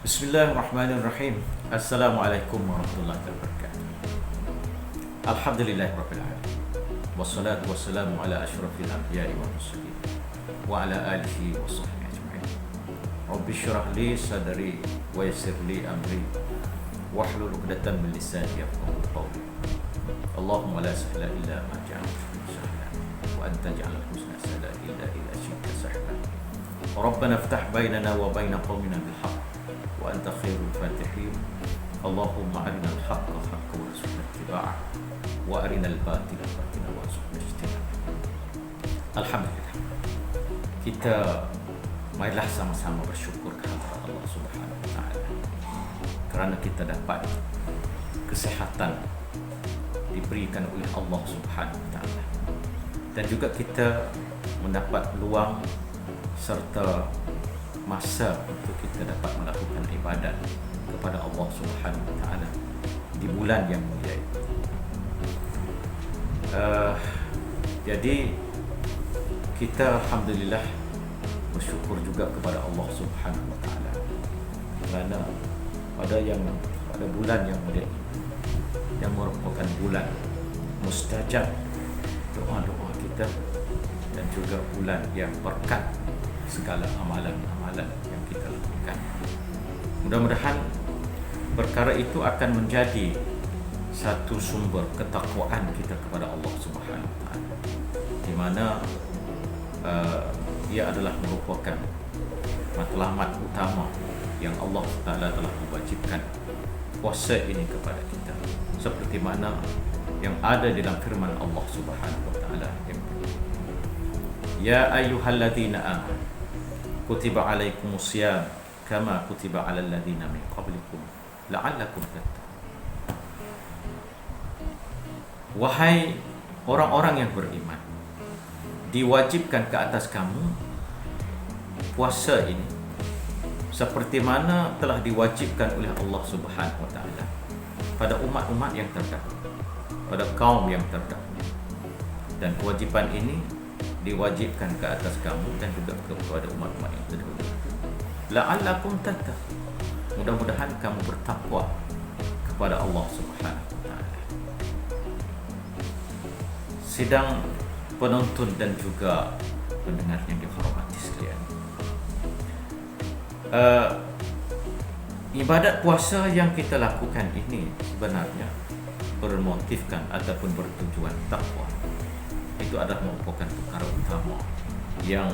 Bismillahirrahmanirrahim. Assalamualaikum warahmatullahi wabarakatuh. Alhamdulillahirabbil alamin. Wassalatu wassalamu ala asyrafil anbiya'i wal mursalin wa ala alihi wa sahbihi ajma'in. Rabbi shrah li sadri wa yassir li amri wahlul 'uqdatam min lisani yafqahu qawli. Allahumma la sahla illa ma ja'altahu sahlan wa anta ja'alal husna sahla illa syi'ta sahlan. Rabbana iftah bainana wa baina qaumina bil haqq wa anta khairul fatihin. Allahumma arina al-haqqa haqqan warzuqna ittiba'ah wa arina al-batila batilan warzuqna ijtinabah. Alhamdulillah, kita marilah sama-sama bersyukur kepada Allah Subhanahu wa taala kerana kita dapat kesihatan diberikan oleh Allah Subhanahu wa taala, dan juga kita mendapat peluang serta masa untuk kita dapat melakukan ibadat kepada Allah Subhanahu wa taala di bulan yang mulia ini. Jadi kita alhamdulillah bersyukur juga kepada Allah Subhanahu wa taala kerana pada bulan yang mulia ini, yang merupakan bulan mustajab doa-doa kita, dan juga bulan yang berkat segala amalan-amalan yang kita lakukan. Mudah-mudahan perkara itu akan menjadi satu sumber ketakwaan kita kepada Allah Subhanahu wa taala, di mana ia adalah merupakan matlamat utama yang Allah Taala telah mewajibkan puasa ini kepada kita, seperti mana yang ada dalam firman Allah Subhanahu wa taala yang Ya ayyuhalladzina amanu kutiba alaikumusiyam kama kutiba alal ladzina min qablikum la'allakum tattaqun. Wahai orang-orang yang beriman, diwajibkan ke atas kamu puasa ini seperti mana telah diwajibkan oleh Allah Subhanahu wa taala pada umat-umat yang terdahulu, pada kaum yang terdahulu. Dan kewajiban ini diwajibkan ke atas kamu dan juga kepada umat-umat yang terdahulu. La'allakum tattaqun. Mudah-mudahan kamu bertakwa kepada Allah Subhanahu wa taala. Sidang penonton dan juga pendengar yang dihormati sekalian, ibadat puasa yang kita lakukan ini sebenarnya bermotifkan ataupun bertujuan takwa. Itu adalah merupakan perkara utama yang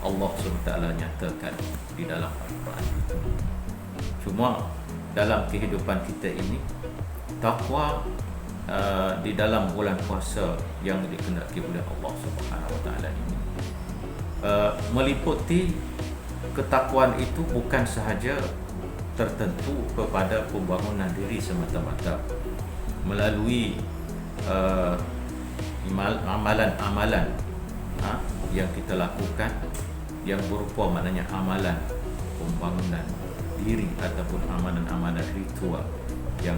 Allah SWT nyatakan di dalam Al-Quran itu. Cuma dalam kehidupan kita ini, takwa di dalam bulan puasa yang dikehendaki oleh Allah Subhanahu wa taala ini meliputi ketakwaan itu bukan sahaja tertentu kepada pembangunan diri semata-mata melalui amalan-amalan yang kita lakukan, yang berupa maknanya amalan pembangunan diri ataupun amalan-amalan ritual yang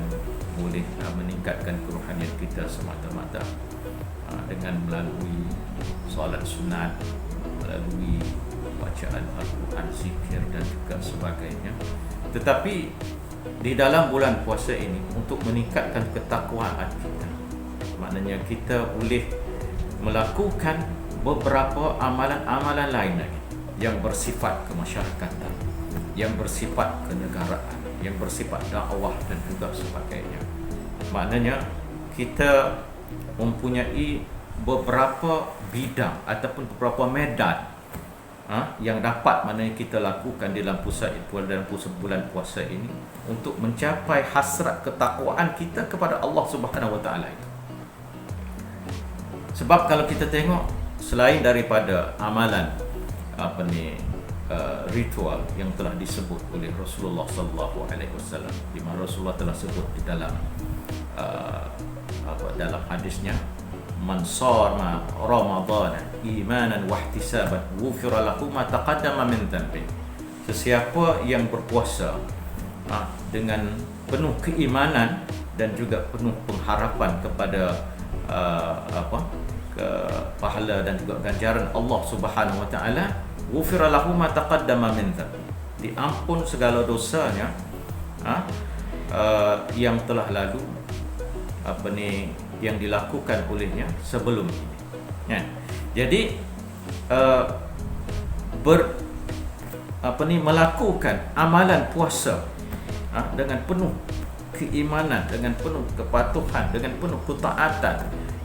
boleh meningkatkan kerohanian kita semata-mata dengan melalui solat sunat, melalui bacaan Al-Quran, zikir dan juga sebagainya. Tetapi di dalam bulan puasa ini, untuk meningkatkan ketakwaan kita, maknanya kita boleh melakukan beberapa amalan-amalan lain lagi yang bersifat kemasyarakatan, yang bersifat kenegaraan, yang bersifat dakwah dan juga sebagainya. Maknanya kita mempunyai beberapa bidang ataupun beberapa medan yang dapat maknanya kita lakukan dalam bulan puasa ini untuk mencapai hasrat ketakwaan kita kepada Allah Subhanahu wa taala itu. Sebab kalau kita tengok, selain daripada amalan ritual yang telah disebut oleh Rasulullah sallallahu alaihi wasallam, di mana Rasulullah telah sebut di dalam dalam hadisnya, man shama ramadhana imanan wa ihtisaban ghufira lahu ma taqaddama min dhanbi. Sesiapa yang berpuasa dengan penuh keimanan dan juga penuh pengharapan kepada pahala dan juga ganjaran Allah Subhanahu wa taala, ghufira lahu ma taqaddama min dhanbi, diampun segala dosanya yang telah lalu yang dilakukan olehnya sebelum ini. Ya. Jadi melakukan amalan puasa dengan penuh keimanan, dengan penuh kepatuhan, dengan penuh ketaatan,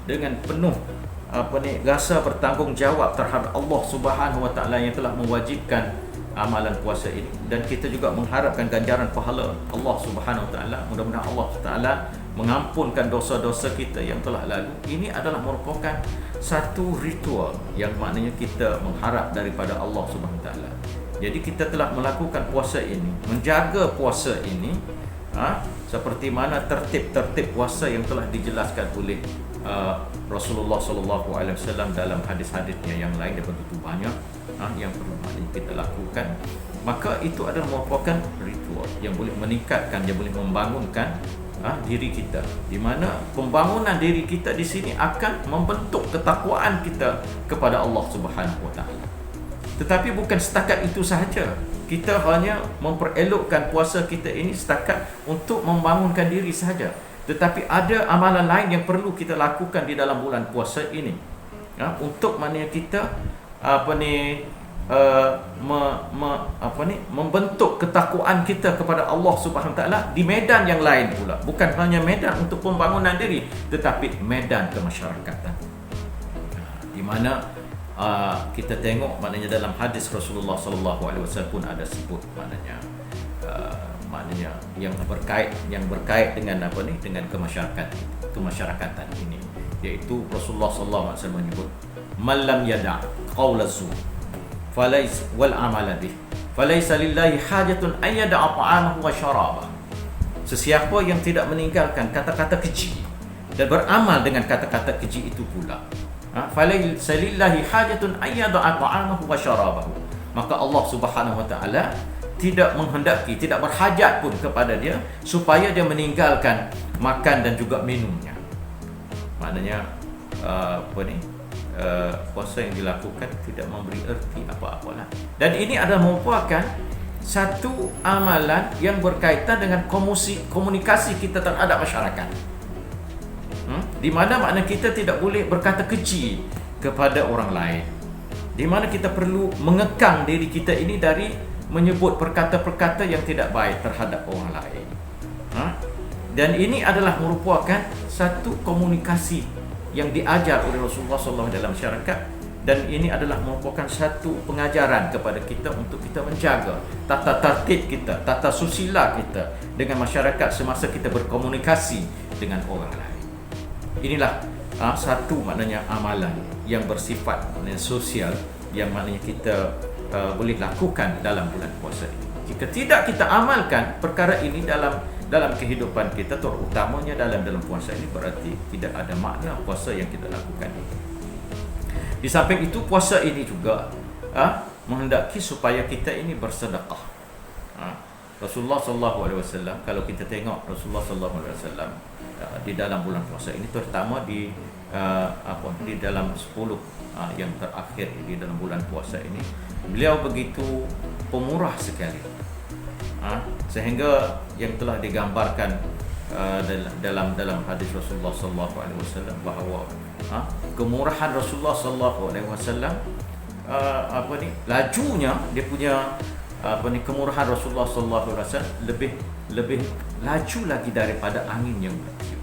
dengan penuh rasa bertanggungjawab terhadap Allah Subhanahu Wa Taala yang telah mewajibkan amalan puasa ini, dan kita juga mengharapkan ganjaran pahala Allah Subhanahu Wa Taala. Mudah-mudahan Allah Taala mengampunkan dosa-dosa kita yang telah lalu. Ini adalah merupakan satu ritual yang maknanya kita mengharap daripada Allah Subhanahu Wa Taala. Jadi kita telah melakukan puasa ini, menjaga puasa ini seperti mana tertib-tertib puasa yang telah dijelaskan oleh Rasulullah sallallahu alaihi wasallam dalam hadis-hadisnya yang lain, dan begitu banyak yang perlu kita lakukan. Maka itu adalah merupakan ritual yang boleh meningkatkan, yang boleh membangunkan diri kita, di mana pembangunan diri kita di sini akan membentuk ketakwaan kita kepada Allah Subhanahu Wa Taala. Tetapi bukan setakat itu sahaja. Kita hanya memperelokkan puasa kita ini setakat untuk membangunkan diri sahaja. Tetapi ada amalan lain yang perlu kita lakukan di dalam bulan puasa ini, untuk maknanya kita membentuk ketakwaan kita kepada Allah Subhanahu Wa Taala di medan yang lain pula. Bukan hanya medan untuk pembangunan diri, tetapi medan kemasyarakatan, di mana kita tengok maknanya dalam hadis Rasulullah sallallahu alaihi wasallam pun ada sebut maknanya yang berkait dengan dengan kemasyarakatan ini, iaitu Rasulullah sallallahu alaihi wasallam menyebut man lam yada' qaula zur falais wal amala bih falaisa lillahi hajatun an yada'a ta'amahu wa syaraba. Sesiapa yang tidak meninggalkan kata-kata keji dan beramal dengan kata-kata keji itu pula, falaisa lillahi hajatun an yada'a ta'amahu wa syarabahu, maka Allah Subhanahu Wa Taala tidak menghendaki, tidak berhajat pun kepada dia supaya dia meninggalkan makan dan juga minumnya. Maknanya puasa yang dilakukan tidak memberi erti apa-apalah. Dan ini adalah merupakan satu amalan yang berkaitan dengan komunikasi kita terhadap masyarakat, di mana makna kita tidak boleh berkata keji kepada orang lain, di mana kita perlu mengekang diri kita ini dari menyebut perkata-perkata yang tidak baik terhadap orang lain. Dan ini adalah merupakan satu komunikasi yang diajar oleh Rasulullah SAW dalam masyarakat, dan ini adalah merupakan satu pengajaran kepada kita untuk kita menjaga tata tertib kita, tata susila kita dengan masyarakat semasa kita berkomunikasi dengan orang lain. Inilah satu maknanya amalan yang bersifat maknanya sosial yang maknanya kita boleh lakukan dalam bulan puasa ini. Jika tidak kita amalkan perkara ini dalam kehidupan kita, terutamanya dalam puasa ini, berarti tidak ada makna puasa yang kita lakukan ini. Di samping itu, puasa ini juga menghendaki supaya kita ini bersedekah. Rasulullah SAW, kalau kita tengok Rasulullah SAW di dalam bulan puasa ini, terutama di dalam 10 yang terakhir di dalam bulan puasa ini, beliau begitu pemurah sekali, sehingga yang telah digambarkan dalam hadis Rasulullah SAW bahawa kemurahan Rasulullah SAW lajunya dia punya kemurahan Rasulullah SAW lebih laju lagi daripada angin yang bertiup.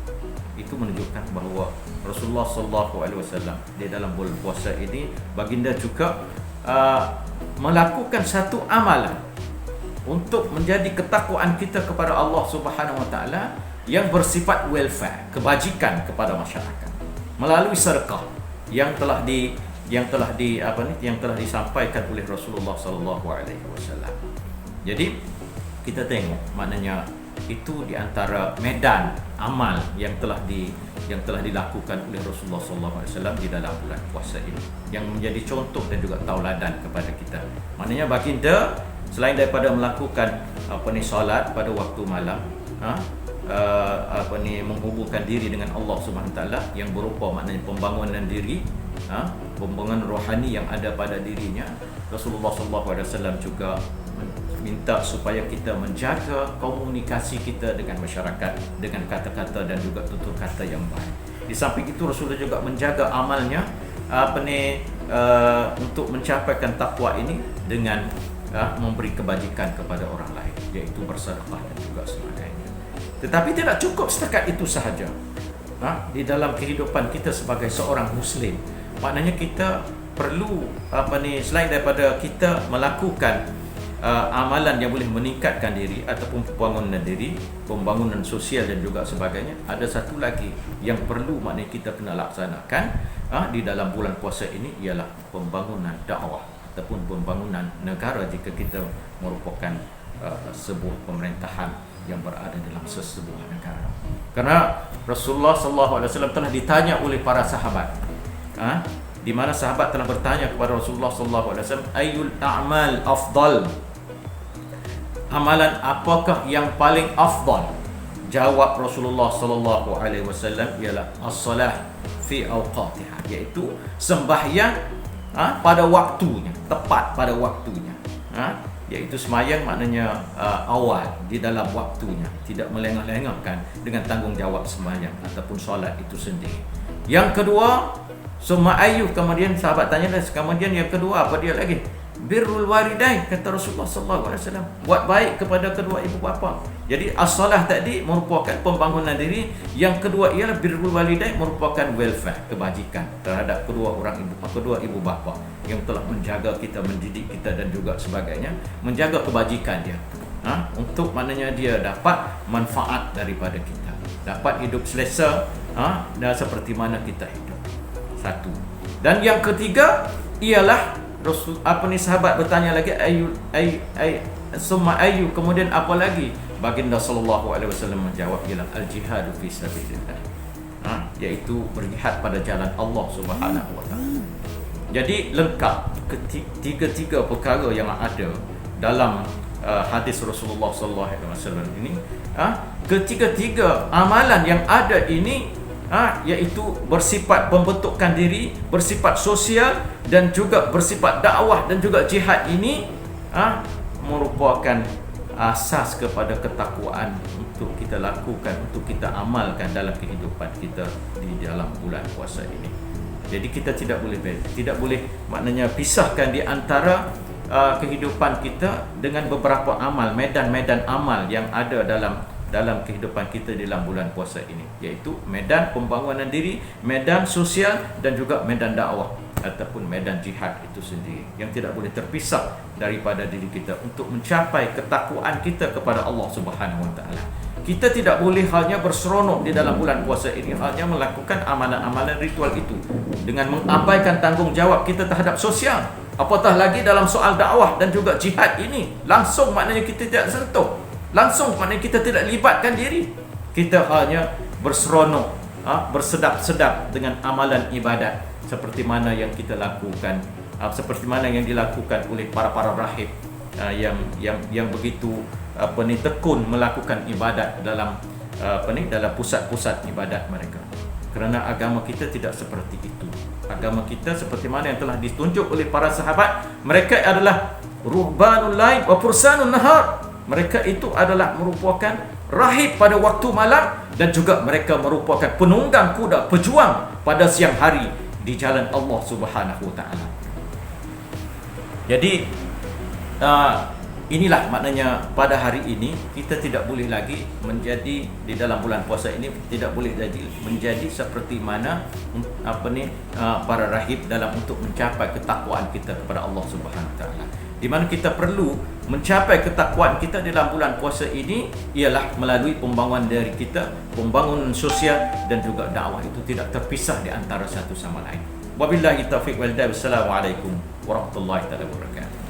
Itu menunjukkan bahawa Rasulullah SAW di dalam bulan puasa ini, baginda juga melakukan satu amalan untuk menjadi ketakwaan kita kepada Allah Subhanahu Wa Taala yang bersifat welfare, kebajikan kepada masyarakat, melalui sedekah yang telah disampaikan oleh Rasulullah sallallahu alaihi wasallam. Jadi kita tengok maknanya itu di antara medan amal yang telah dilakukan oleh Rasulullah sallallahu alaihi wasallam di dalam bulan puasa ini, yang menjadi contoh dan juga tauladan kepada kita. Maknanya baginda selain daripada melakukan solat pada waktu malam, menghubungkan diri dengan Allah Subhanahu Wa Taala yang berupa maknanya pembangunan diri, pembangunan rohani yang ada pada dirinya, Rasulullah sallallahu alaihi wasallam juga minta supaya kita menjaga komunikasi kita dengan masyarakat dengan kata-kata dan juga tutur kata yang baik. Di samping itu Rasulullah juga menjaga amalnya untuk mencapaikan takwa ini dengan memberi kebajikan kepada orang lain, iaitu bersedekah dan juga sebagainya. Tetapi tidak cukup setakat itu sahaja. Di dalam kehidupan kita sebagai seorang Muslim, maknanya kita perlu selain daripada kita melakukan amalan yang boleh meningkatkan diri ataupun pembangunan diri, pembangunan sosial dan juga sebagainya, ada satu lagi yang perlu maknanya kita kena laksanakan di dalam bulan puasa ini, ialah pembangunan dakwah ataupun pembangunan negara jika kita merupakan sebuah pemerintahan yang berada dalam sesebuah negara. Karena Rasulullah SAW telah ditanya oleh para sahabat, di mana sahabat telah bertanya kepada Rasulullah SAW, ayyul a'mal afdal, amalan apakah yang paling afdal? Jawab Rasulullah SAW ialah as-salah fi awqatiha, iaitu sembahyang pada waktunya, tepat pada waktunya, iaitu semayang maknanya awal di dalam waktunya, tidak melengah-lengahkan dengan tanggungjawab semayang ataupun solat itu sendiri. Yang kedua, summa ayyuh, kemudian sahabat tanya, kemudian yang kedua apa dia lagi? Birrul walidain, kata Rasulullah SAW, buat baik kepada kedua ibu bapa. Jadi as-salah tadi merupakan pembangunan diri, yang kedua ialah birrul walidain, merupakan welfare, kebajikan terhadap kedua ibu bapa yang telah menjaga kita, mendidik kita dan juga sebagainya, menjaga kebajikan dia, untuk maknanya dia dapat manfaat daripada kita, dapat hidup selesa, dan seperti mana kita hidup. Satu. Dan yang ketiga ialah sahabat bertanya lagi, summa ayu, kemudian apa lagi? Baginda sallallahu alaihi wasallam menjawab, ialah al-jihadu fi sabilillah, iaitu berjihad pada jalan Allah Subhanahu wa taala. Jadi lengkap tiga-tiga perkara yang ada dalam hadis Rasulullah sallallahu alaihi wasallam ini. Ketiga-tiga amalan yang ada ini iaitu bersifat pembentukan diri, bersifat sosial dan juga bersifat dakwah dan juga jihad ini merupakan asas kepada ketakwaan untuk kita lakukan, untuk kita amalkan dalam kehidupan kita di dalam bulan puasa ini. Jadi kita tidak boleh maknanya pisahkan di antara kehidupan kita dengan beberapa amal, medan-medan amal yang ada dalam kehidupan kita dalam bulan puasa ini, iaitu medan pembangunan diri, medan sosial dan juga medan dakwah ataupun medan jihad itu sendiri, yang tidak boleh terpisah daripada diri kita untuk mencapai ketakwaan kita kepada Allah Subhanahu wa taala. Kita tidak boleh hanya berseronok di dalam bulan puasa ini, hanya melakukan amalan-amalan ritual itu dengan mengabaikan tanggungjawab kita terhadap sosial. Apatah lagi dalam soal dakwah dan juga jihad ini, langsung maknanya kita tidak sentuh, langsung maknanya kita tidak libatkan diri. Kita hanya berseronok, bersedap-sedap dengan amalan ibadat seperti mana yang kita lakukan, seperti mana yang dilakukan oleh para rahib yang begitu tekun melakukan ibadat dalam dalam pusat-pusat ibadat mereka. Kerana agama kita tidak seperti itu. Agama kita seperti mana yang telah ditunjuk oleh para sahabat, mereka adalah ruhbanul lail wa fursanun nahar. Mereka itu adalah merupakan rahib pada waktu malam, dan juga mereka merupakan penunggang kuda, pejuang pada siang hari di jalan Allah Subhanahu wa taala. Jadi inilah maknanya pada hari ini kita tidak boleh lagi menjadi di dalam bulan puasa ini, tidak boleh lagi menjadi seperti mana para rahib dalam untuk mencapai ketakwaan kita kepada Allah Subhanahu wa taala. Di mana kita perlu mencapai ketakwaan kita dalam bulan puasa ini ialah melalui pembangunan dari kita, pembangunan sosial dan juga dakwah, itu tidak terpisah di antara satu sama lain. Wabillahi taufiq wal hidayah. Wassalamualaikum warahmatullahi wabarakatuh.